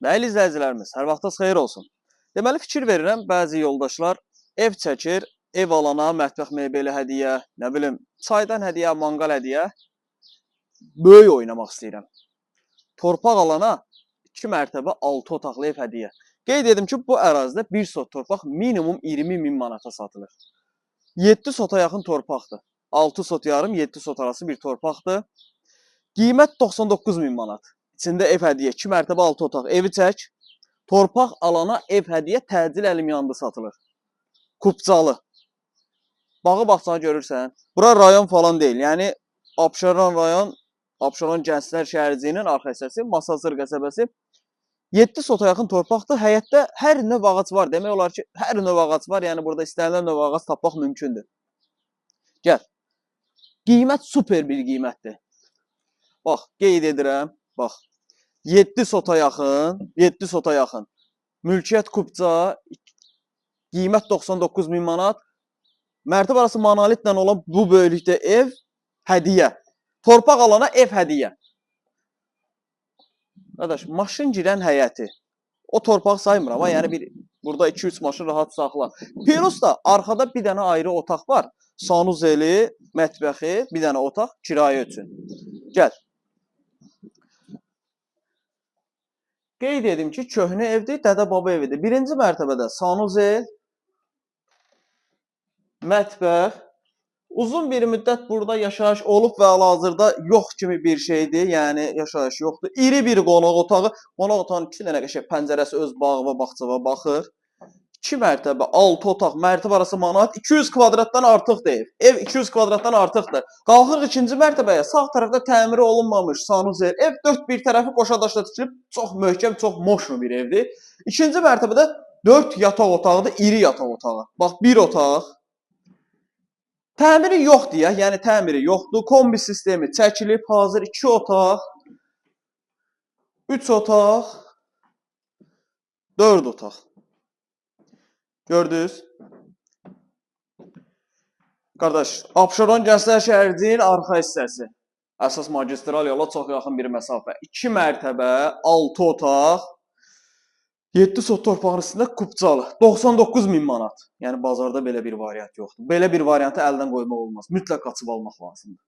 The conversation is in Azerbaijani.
Dəyərli izləyicilərimiz, hər vaxtınız xeyir olsun. Deməli, fikir verirəm, bəzi yoldaşlar ev çəkir, ev alana mətbəx mebeli hədiyyə, nə bilim, çaydan hədiyyə, manqal hədiyyə. Böyük oynamaq istəyirəm. Torpaq alana 2 mərtəbə 6 otaqlı ev hədiyyə. Qeyd edim ki, bu ərazidə 1 sot torpaq minimum 20.000 manata satılır. 7 sota yaxın torpaqdır. 6 sot yarım, 7 sot arası bir torpaqdır. Qiymət 99.000 manat. İçində ev hədiyyə, 2 mərtəbə 6 otaq evi çək. Torpaq alana ev hədiyyə təcil əlim yanında satılır. Kupcalı. Bağı baxsanı görürsən. Bura rayon falan deyil. Yəni Abşeron rayon, Abşeron Gənclər şəhərciyinin arxa hissəsi, Masazır qəsəbəsi. 7 sota yaxın torpaqdır. Həyətdə hər növ ağac var. Demək olar ki, hər növ ağac var. Yəni burada istənilən növ ağac tapmaq mümkündür. Gəl. Qiymət super bir qiymətdir. Bax, qeyd edirəm. Bax. 7 sota yaxın. Mülkiyyət kupca, qiymət 99.000 manat. Mərtəbə arası monolitlə olan bu böyüklükdə ev hədiyyə. Torpaq alana ev hədiyyə. Qardaş, maşın girən həyəti. O torpağı saymıram, yəni burada 2-3 maşın rahat saxlar. Plus da arxada bir dənə ayrı otaq var. Sanuzeli, mətbəxi, bir dənə otaq kirayə üçün. Gəl. Qeyd edim ki, köhnə evdir, dədə-baba evidir. Birinci mərtəbədə sanuzel, mətbəx. Uzun bir müddət burada yaşayış olub və hal-hazırda yox kimi bir şeydir. Yəni yaşayış yoxdur. İri bir qonaq otağı. Qonaq otağının 2 dənə qəşəng pəncərəsi öz bağı və bağçaya baxır. 2 mərtəbə, 6 otaq, mərtəbə arası manat 200 kvadratdan artıqdır ev. Ev 200 kvadratdan artıqdır. Qalxırıq 2-ci mərtəbəyə. Sağ tərəfdə təmiri olunmamış sanuzel ev. 4 bir tərəfi qoşa daşla tikilib, çox möhkəm, çox moşnu bir evdir. 2-ci mərtəbədə 4 yataq otağıdır, iri yataq otağı. Bax, bir otaq. Təmiri yoxdur ya, yəni təmiri yoxdur. Kombi sistemi çəkilib, hazır 2 otaq, 3 otaq, 4 otaq. Gördünüz? Qardaş, Abşeron Gənclər şəhərciyinin arxa hissəsi. Əsas magistral yola çox yaxın bir məsafə. 2 mərtəbə, 6 otaq, 7 sot torpağın üstündə kupcalı. 99.000 manat. Yəni bazarda belə bir variant yoxdur. Belə bir variantı əldən qoymaq olmaz. Mütləq qaçıb almaq lazımdır.